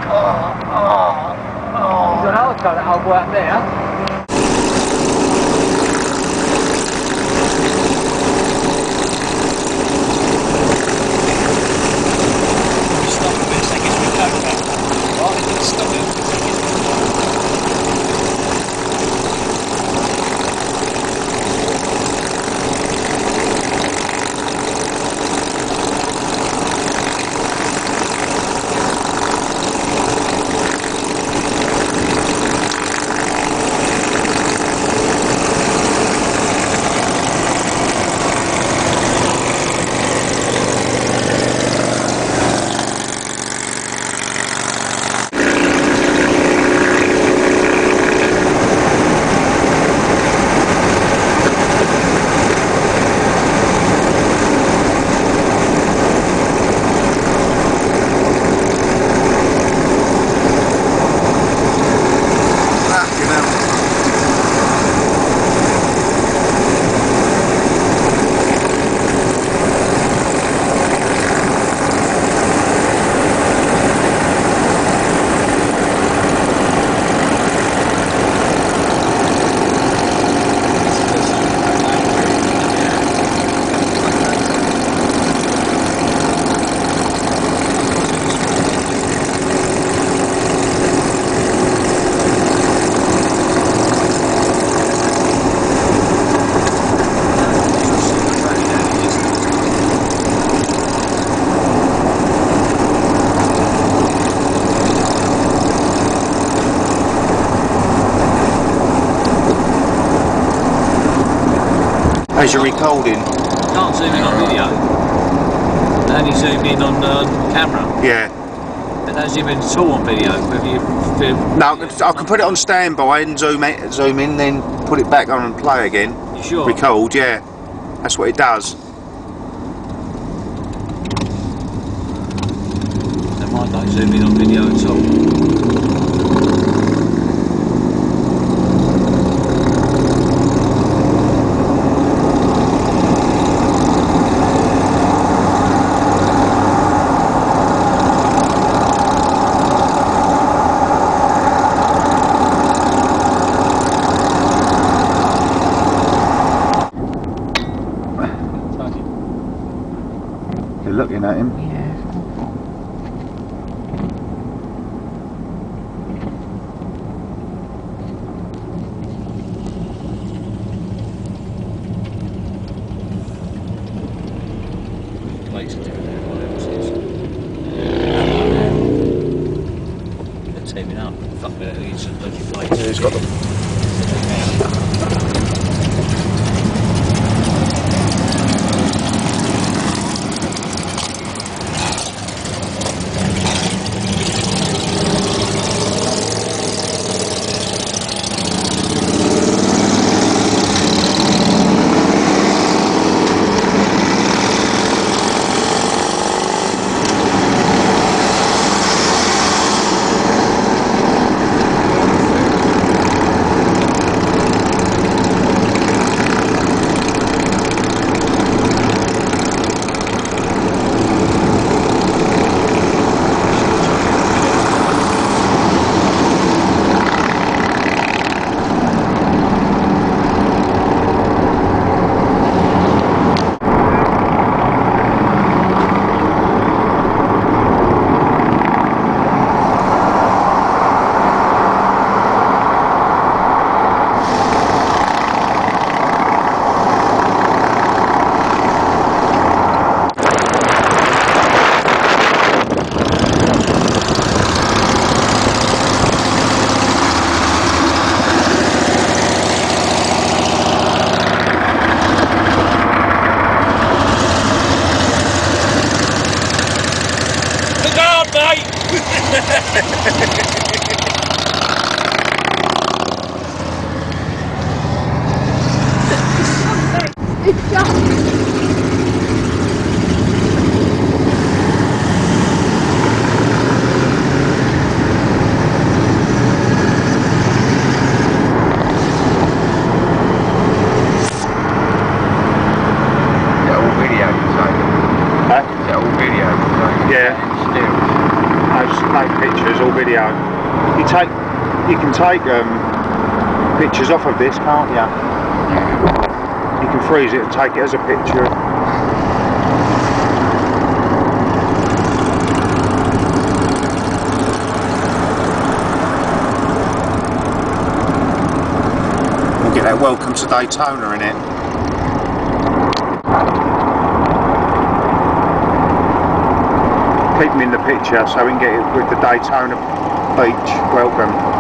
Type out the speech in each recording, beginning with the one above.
He's on hard code, that old boy up there. Stop a bit, so it gets me going back. Right, stop it. As you're recording? Can't zoom in on video. Only zoom in on camera. Yeah. But don't zoom in at all on video. Whether you No, I can put it on standby and zoom in, then put it back on and play again. You sure? Record, yeah. That's what it does. They might not zoom in on video at all. You're looking at him. Yeah. Plates are different, whatever it is. They're teaming up. Fuck me, these are dodgy plates. Yeah, he's got them. Yeah. Still. pictures or video. You can take pictures off of this, can't you? You can freeze it and take it as a picture. We'll get that Welcome to Daytona in it. Keep them in the picture so we can get it with the Daytona Beach welcome.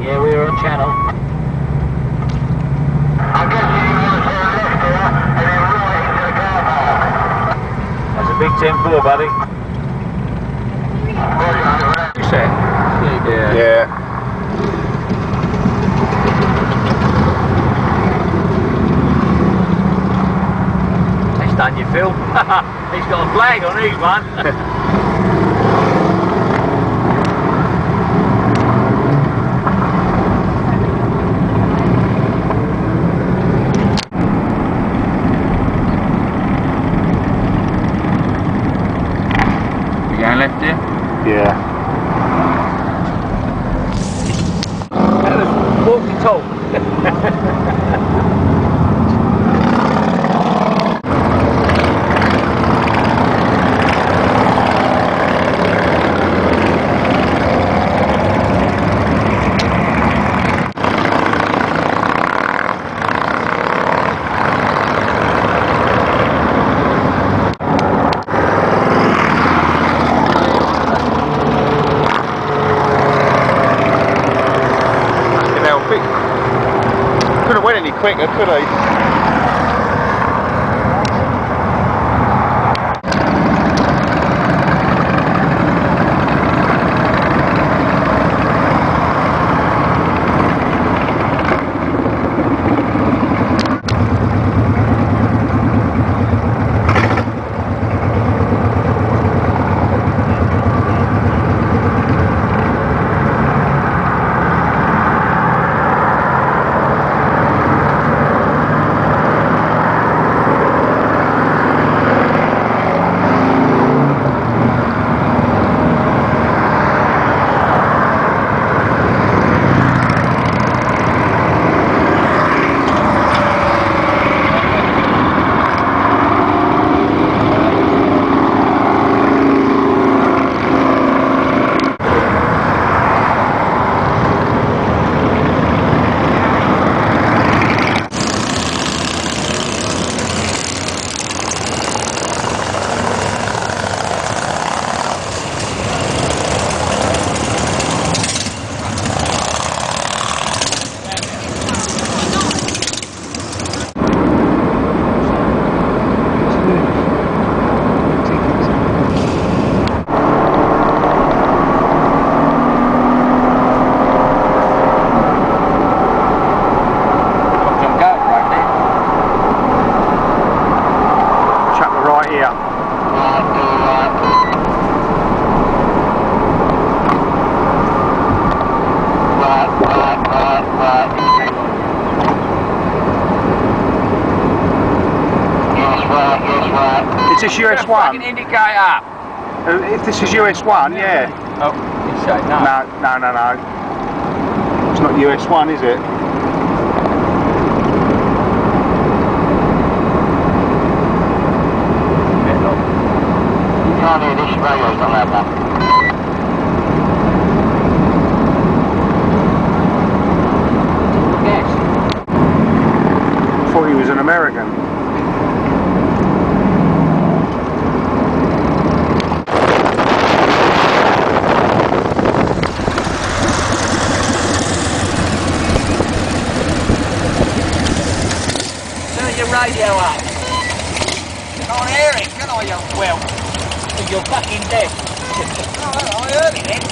Yeah, we are on channel. I guess you want to turn left here and then right into the car park. That's a big 10-4, buddy. You say? Yeah. He's done you, Phil. He's got a flag on his one. Left here? Yeah. That was walkie-talkie. Couldn't have went any quicker, could he? Is this US one? Indicator. If this is US one, yeah. Oh, you say no. No. It's not US one, is it? You can't hear this radio's not loud enough. Yes. I thought he was an American. Radio up. Can't hear it, can I, you well? You're fucking dead. Oh, I heard it then.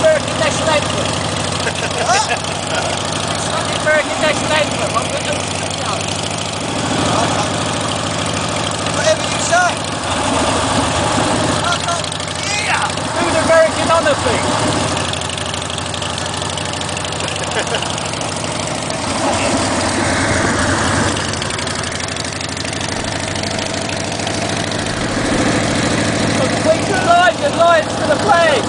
American National Anthem. It's not the American National Anthem. I'm going to no. Whatever you say. I can't hear. Do the American honor thing. Complete the line, the lines to the flag.